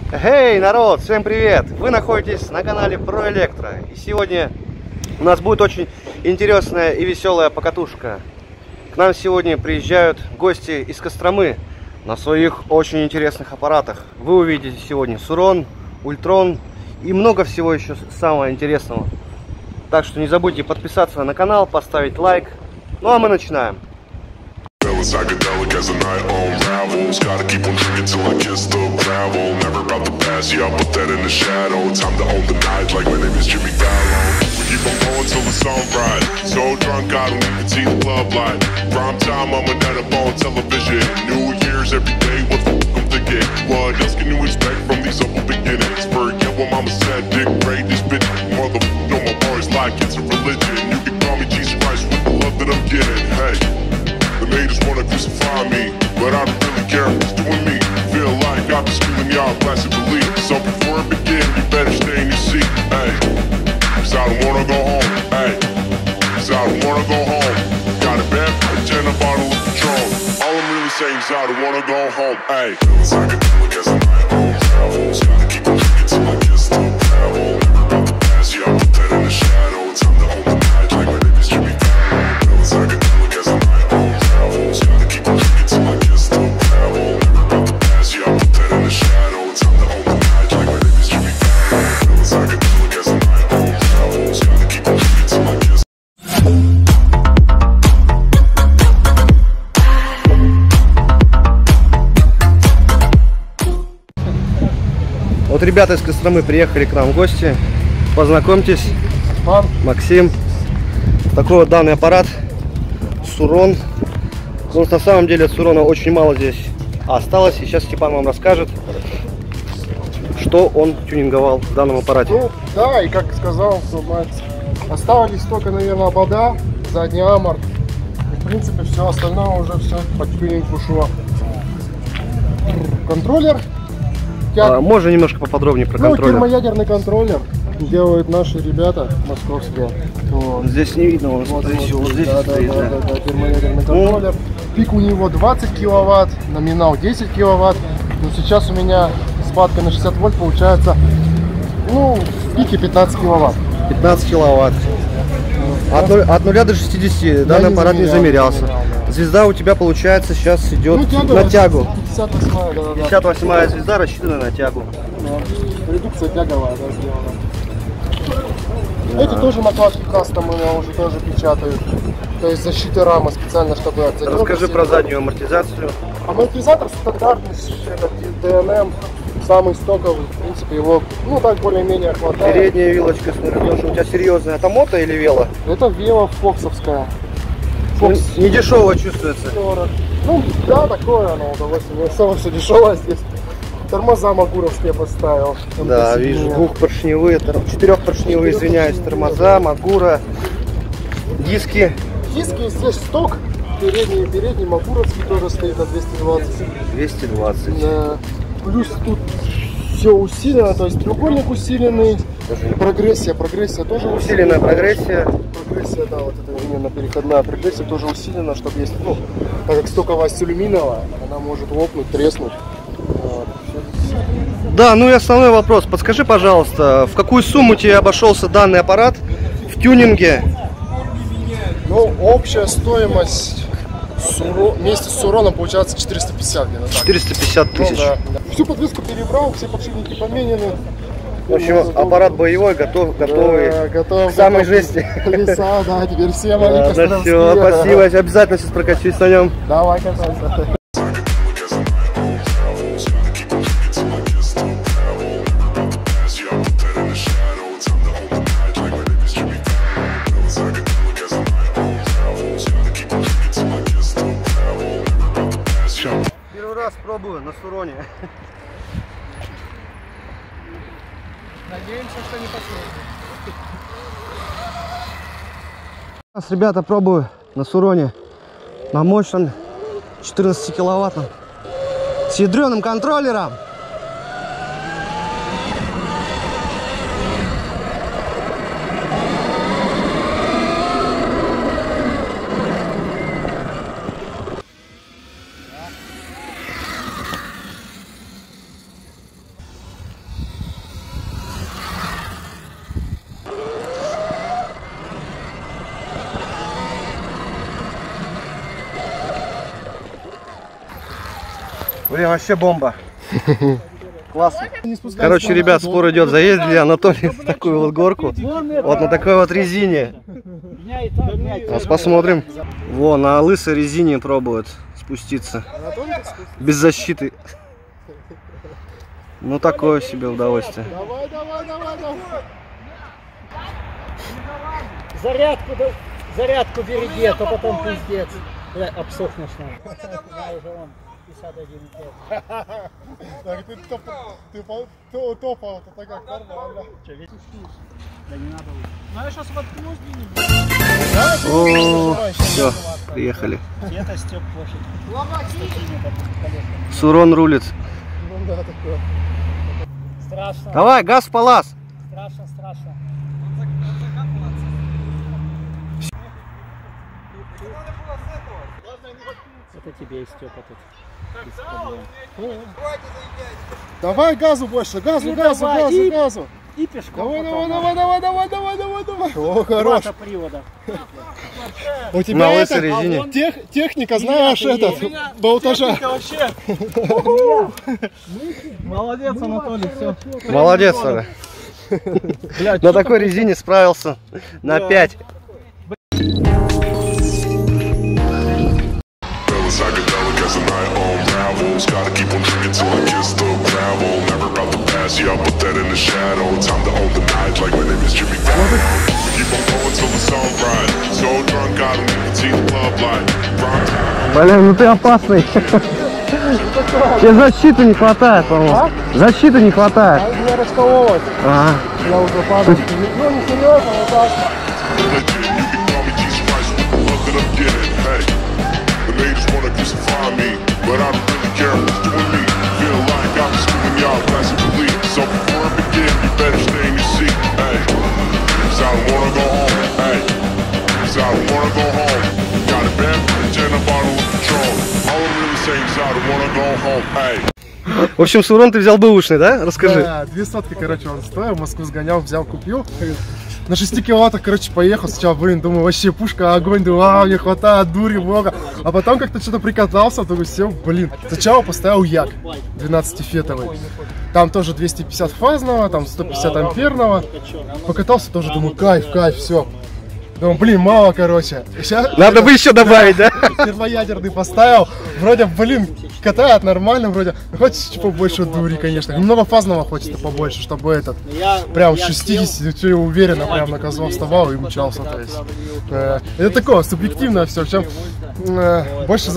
Эй, народ, всем привет! Вы находитесь на канале Про Электро. И сегодня у нас будет очень интересная и веселая покатушка. К нам сегодня приезжают гости из Костромы на своих очень интересных аппаратах. Вы увидите сегодня Сурон, Ультрон и много всего еще самого интересного. Так что не забудьте подписаться на канал, поставить лайк. Ну а мы начинаем. Psychedelic as the night unravels. Gotta keep on drinking till I kiss the gravel. Never about the past, yeah, I put that in the shadow. Time to own the night like my name is Jimmy Fallon. We keep on going till the sunrise. So drunk I don't even see the club light. Prime time, I'm a night up on television. New Year's every day, what the fuck I'm thinking? What else can you expect from these humble beginnings? Forget what mama said, dick great, this bitch motherfucker on my bars like it's a religion. You can call me Jesus Christ with the love that I'm getting. Hey, they just wanna crucify me, but I don't really care who's doing me. Feel like I've been screaming y'all classic belief. So before it begins, you better stay in your seat. Hey, cause I don't wanna go home. Hey, cause I don't wanna go home. Got a bad bitch and a bottle of Patron. All I'm really saying is I don't wanna go home. Hey, psychedelic as the night unravels. Gotta keep on drinking till I kiss the gravel. Never about the past, yeah, I put that in the shadow. Time to own the night like my name is Jimmy Fallon. Psychedelic as the night unravels. Gotta keep on drinking till I kiss the gravel. Never about the past, yeah, I put that in the shadow. Time to own the night like my name is Jimmy Fallon. Psychedelic as the night unravels. Gotta keep on drinking till I kiss. Вот ребята из Костромы приехали к нам в гости. Познакомьтесь, Максим. Такой вот данный аппарат Сурон. Ну, на самом деле от Сурона очень мало здесь осталось. И сейчас Степан вам расскажет, что он тюнинговал в данном аппарате. Ну, да, и как сказал Макс, осталось только, наверное, обода, задний аморт. И, в принципе, все остальное уже все по тюнингу шло. Контроллер. Можно немножко поподробнее про контроллер? Термоядерный контроллер делают наши ребята московские. Вот. Здесь не видно, он вот здесь стоит. Да, термоядерный контроллер. Пик у него 20 киловатт, номинал 10 киловатт. Но сейчас у меня схватка на 60 вольт получается, ну, в пике 15 киловатт. 15 киловатт. От 0 до 60 данный аппарат не замерялся. Звезда у тебя, получается, сейчас идет на тягу. 58-я звезда рассчитана на тягу. Да. Редукция тяговая, да, сделана. Эти тоже накладки кастомные уже тоже печатают. То есть защита рамы специально, чтобы... Расскажи про заднюю амортизацию. Амортизатор стандартный, это ДНМ, самый стоковый, в принципе, его, ну, так более-менее хватает. Передняя вилочка, смотрю, тоже у тебя серьезная. Это мото или вело? Это вело фоксовская. Фокс. Не дешево чувствуется. 40. Ну, да, такое оно удовольствие. Не особо все дешевое здесь. Тормоза магуровские поставил. Да, вижу, двухпоршневые, четырехпоршневые, извиняюсь, тормоза, магура, диски. Диски здесь сток. Передний магуровский тоже стоит на 220. 220. Да. Плюс тут все усилено, то есть треугольник усиленный. Прогрессия тоже усиленная. Прогрессия, да, вот это именно переходная прогрессия тоже усилена, чтобы если, ну, так как стоковая алюминиевая, она может лопнуть, треснуть. Вот. Да, ну и основной вопрос. Подскажи, пожалуйста, в какую сумму тебе обошелся данный аппарат в тюнинге? Ну, общая стоимость вместе с Суроном получается 450 где-то. 450 тысяч. Ну, да. Всю подвеску перебрал, все подшипники поменены. В общем, аппарат боевой, готовый к самой жести. Леса, да, теперь все мои костромские. Все, спасибо, обязательно сейчас прокачусь на нем. Давай катайся. Первый раз пробую на Суроне. Надеемся, что не последний. Сейчас, ребята, пробую на Суроне на мощном 14 киловаттном с ядреным контроллером. Блин, вообще бомба. Классно. Короче, ребят, спор идет, заездили Анатолий в такую вот горку. Вот на такой вот резине. Сейчас посмотрим. Во, на лысой резине пробуют спуститься. Без защиты. Ну, такое себе удовольствие. Давай, давай, давай, давай. Зарядку береги, а то потом пиздец. Бля, обсохнешь нам. Я уже вон 51 лет. Так, ты топал, это как нормально. Че, весь да не надо лучше. Ну я сейчас воткнусь где-нибудь. О, все, приехали. Это Степ площадь. Сурон рулит. Ну да, такое. Страшно. Давай, газ в палас. Страшно, страшно. Это тебе и Степа тут. Без проблем. Давай газу больше, газу, И газу, давай, газу, и- газу. И пешком. Давай, потом. давай, давай, давай, давай, давай, давай, давай. О, хорош. Два привода. У На тебя лысой это, резине. техника, знаешь, этот, болтажа. Молодец, Анатолий, все. Молодец, Оля. На такой резине справился на 5. Psychedelic as the night unravels. Gotta keep on drinking till I kiss the gravel. Never about the past, yeah, I put that in the shadow. Time to own the night, like my name is Jimmy Fallon. We keep on going till the sunrise. So drunk, I don't even see the club light. Блин, ну ты опасный. Тебе защиты не хватает, по-моему. Защиты не хватает. Не расковывать. А, Я уже падаю. Ну, не серьезно, но так. Legit, you can call me Jesus Christ, what the love that I'm getting, hey. The ladies wanna crucify me, but I don't really care who's doing me. Feel like I'm screwing y'all classically. So before I begin, you better stay in your seat, hey. Cause I don't wanna go home, hey. Cause I don't wanna go home. Got a bad bitch and a bottle of Patron. All I'm really saying is I don't wanna go home, hey. в общем, Сурон ты взял бэушный, да? Расскажи. Да, 200, короче, он стоил, в Москву сгонял, взял, купил. На 6 киловаттах, короче, поехал. Сначала, блин, думаю, вообще пушка, огонь, думаю, мне хватает, дури много. А потом как-то что-то прикатался, думаю, все, блин. Сначала поставил Як 12-фетовый. Там тоже 250 фазного, там 150 амперного. Покатался тоже, думаю, кайф, кайф, все. Думаю, блин, мало, короче. Сейчас Надо бы еще добавить, да? термоядерный поставил. Вроде, блин, катает нормально, вроде. Хочется чуть побольше дури, конечно. Немного фазного хочется побольше, чтобы этот. Прям с 60, все уверенно, прям на козлов вставал и мчался. То есть, это такое субъективное все. Чем больше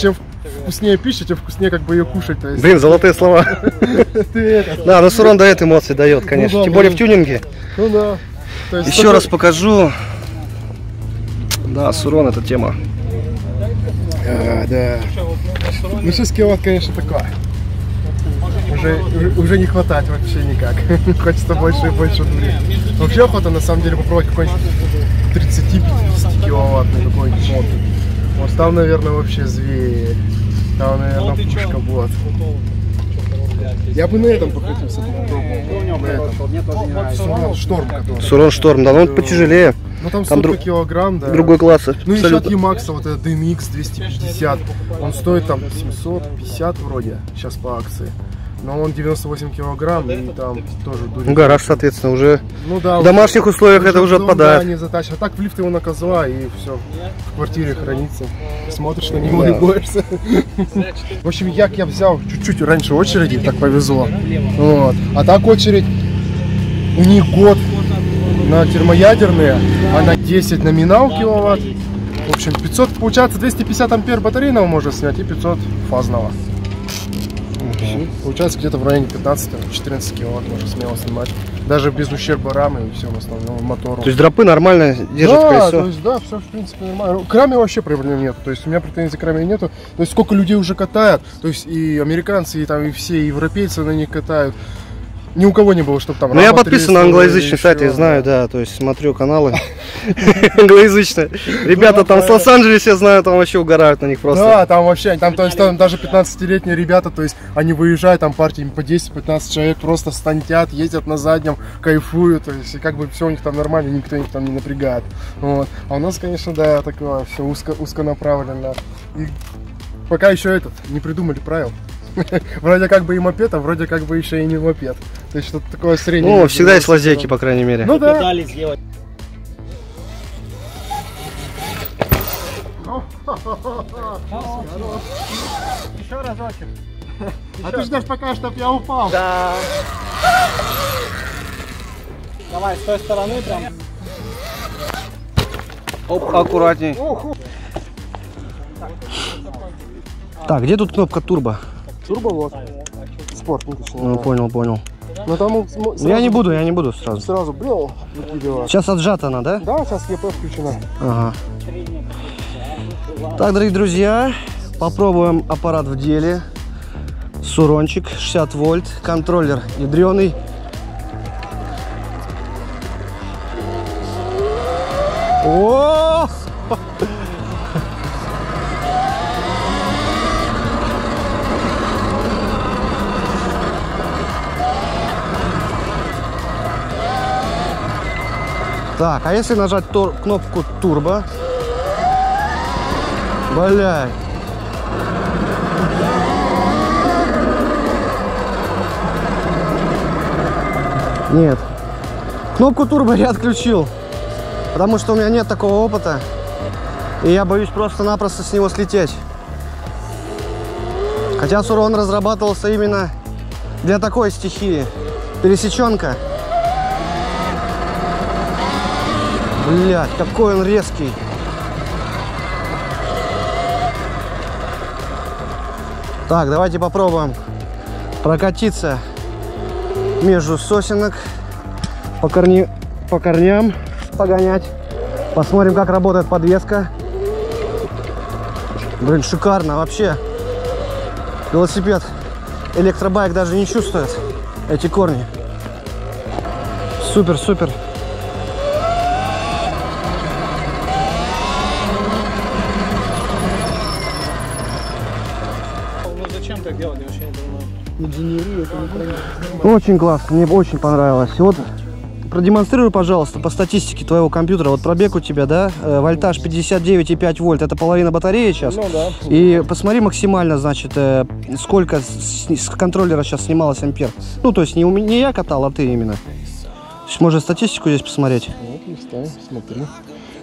чем вкуснее пища, тем вкуснее как бы ее кушать. То есть. Блин, золотые слова. Ты это. Да, но Сурон дает эмоции, дает, конечно. Ну да, Тем более в блин. тюнинге. Ну да. То есть Еще такой- раз покажу. Да, Сурон это тема. Да. Ну 6 киловатт, конечно, такое. Уже не хватает вообще никак. Хочется больше и больше дури. Вообще охота на самом деле попробовать какой-нибудь 30-50 киловаттный какой-нибудь мод. Вот там, наверное, вообще зверь. Там, наверное, пушка будет. Я бы на этом покатился, попробовал. На этом. Сурон Шторм, который. Сурон Шторм, да, но он потяжелее. Ну там Там 100 килограмм, да. Другой класс. Ну еще от Абсолютно. Emax, вот этот DMX 250, он стоит там 750 вроде, сейчас по акции. Но он 98 килограмм и там тоже дурит. Ну, гараж, соответственно, уже Ну да, в домашних условиях это уже дом, отпадает. Да, не затащишь. А так в лифт его на козла и все. В квартире хранится. Смотришь на него и боишься. В общем, Як я взял чуть-чуть раньше очереди, так повезло. Вот. А так очередь у них год на термоядерные, а на 10 номинал киловатт. В общем, 500, получается 250 ампер батарейного можно снять и 500 фазного. Получается где-то в районе 15-14 киловатт можно смело снимать. Даже без ущерба рамы и всем основному мотору. То есть дропы нормально держат Да, колесо. то есть, да, все в принципе нормально. К раме вообще проблем нет. То есть у меня претензий к раме нету. То есть сколько людей уже катают. То есть и американцы, и там и все европейцы на них катают. Ни у кого не было, чтобы там. Ну, я рама подписан на треснула англоязычный или сайт, я еще, знаю, да, то есть смотрю каналы англоязычные. Ребята там с Лос-Анджелеса, я знаю, там вообще угорают на них просто. Да, там вообще, там, то есть, там даже 15-летние ребята, то есть они выезжают, там партиями по 10-15 человек просто стантят, ездят на заднем, кайфуют, то есть и как бы все у них там нормально, никто их там не напрягает. Вот. А у нас, конечно, да, такое все узконаправленно. И пока еще не придумали правил. Вроде как бы и мопед, а вроде как бы еще и не мопед. То есть что-то такое среднее. Ну, всегда есть лазейки, по крайней мере. Ну да. Педали сделать. Еще разочек. А ты ждешь пока, чтоб я упал. Да. Давай, с той стороны прям. Оп, аккуратней. Так, где тут кнопка турбо? Турбо вот. Спорт, ну точнее. Ну, понял. Но там Ну, я не буду сразу. Сразу брел, выкидываю. Сейчас отжата она, да? Да, сейчас ЕП включена. Ага. Так, дорогие друзья, попробуем аппарат в деле. Сурончик, 60 вольт, контроллер ядреный. О! Так, а если нажать кнопку турбо? Бля. Нет. Кнопку турбо я отключил, потому что у меня нет такого опыта. И я боюсь просто-напросто с него слететь. Хотя Сурон разрабатывался именно для такой стихии. Пересеченка. Блядь, какой он резкий. Так, давайте попробуем прокатиться между сосенок, по корням погонять. Посмотрим, как работает подвеска. Блин, шикарно вообще. Велосипед, электробайк даже не чувствует эти корни. Супер, супер. Очень классно, мне очень понравилось. Вот продемонстрируй, пожалуйста, по статистике твоего компьютера. Вот пробег у тебя, да, вольтаж 59,5 вольт, это половина батареи сейчас. Ну, да. И посмотри максимально, значит, сколько с контроллера сейчас снималось ампер. Ну, то есть не я катал, а ты именно. Можно статистику здесь посмотреть. Вот, листай, смотри.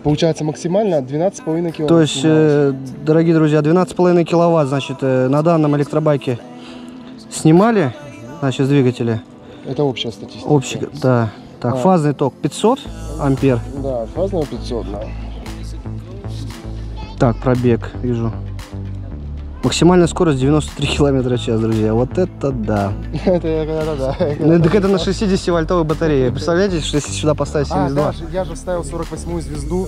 Получается максимально 12,5 киловатт. То есть, дорогие друзья, 12,5 киловатт, значит, на данном электробайке снимали, значит, с двигателя. Это общая статистика. Общий, да. Так, фазный ток 500 ампер. Да, фазный 500, да. Так, пробег, вижу. Максимальная скорость 93 км в час, друзья. Вот это да. Это да. Ну, так это на 60-вольтовой батарее. Представляете, что если сюда поставить 72? Я же ставил 48-ю звезду.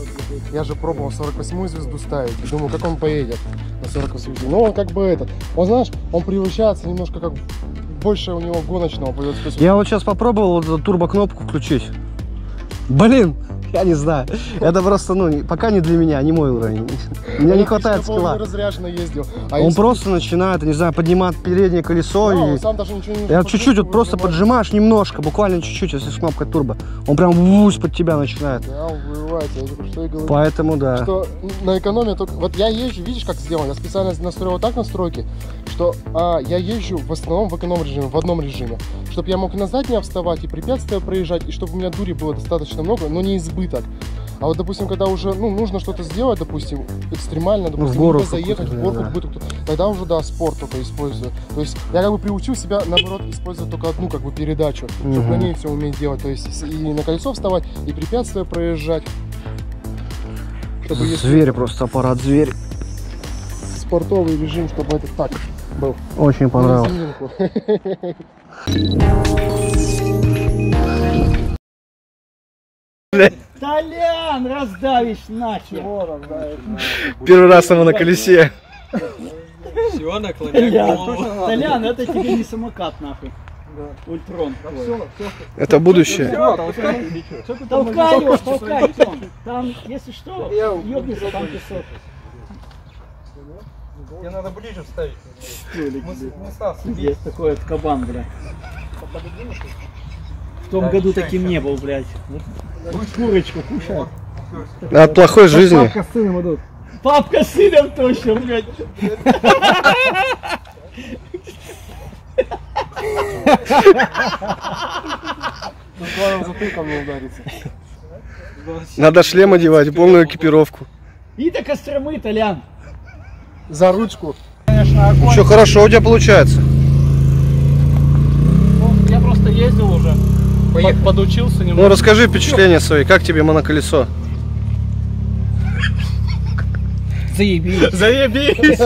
Я же пробовал 48-ю звезду ставить. И думаю, как он поедет на 48-ю. Ну, он как бы этот. Он, знаешь, он превращается немножко как больше у него гоночного поет. Я вот сейчас попробовал вот турбокнопку включить. Блин, я не знаю. Это просто, ну, пока не для меня, не мой уровень. Мне не хватает скилла. Разряженно ездил. Он просто начинает, не знаю, поднимать переднее колесо. И сам даже ничего не... Я чуть-чуть вот просто поджимаешь немножко, буквально чуть-чуть, если с кнопкой турбо. Он прям вусь под тебя начинает. Да, он вырывается, я только что и говорю. Поэтому да. Что на экономии только... Вот я езжу, видишь, как сделано? Я специально настроил так настройки, что я езжу в основном в эконом-режиме, в одном режиме. Чтобы я мог и на заднее вставать, и препятствия проезжать, и чтобы у меня дури было достаточно много, но не избыток. А вот, допустим, когда уже, ну, нужно что-то сделать, допустим, экстремально, допустим, в гору заехать, в горку, да. Тогда уже, да, спорт только использую. То есть я как бы приучил себя, наоборот, использовать только одну, как бы, передачу, чтобы на ней все уметь делать. То есть и на колесо вставать, и препятствия проезжать. Чтобы зверь просто, аппарат зверь. Спортовый режим, чтобы это так был. Очень понравилось. Толян, раздавишь нахер. Первый раз его на колесе. Все, наклоняй голову. Толян, это тебе не самокат, нахуй. Ультрон. Это будущее. Толкай его, толкай, Тём. Там, если что, ёбнется, там песок. Тебе надо ближе вставить. Есть такой вот кабан, блядь. В том году таким не был, блядь. Курочку кушает. От плохой жизни. Папка с сыном идут. Папка с сыном точно, блядь. Затылком не ударится. Надо шлем одевать, полную экипировку. И до Костромы, Толян. За ручку. Конечно, огонь. Все хорошо у тебя получается. Я просто ездил уже. Подучился Ну немного. расскажи впечатления свои, как тебе моноколесо? Заебись. Заебись!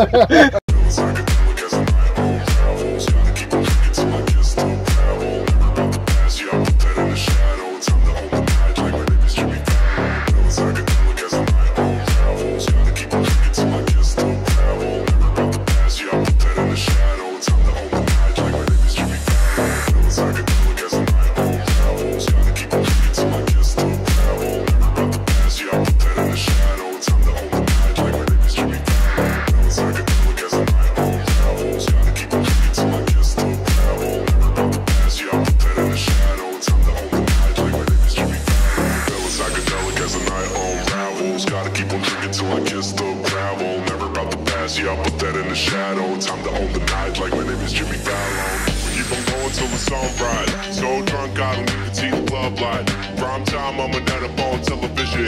Gotta keep on drinking till I kiss the gravel. Never about the past, yeah, I put that in the shadow. Time to own the night, like my name is Jimmy Fallon. We keep on going till the sunrise. So drunk, I don't even see the club light. Prime time, I'm an edit on television.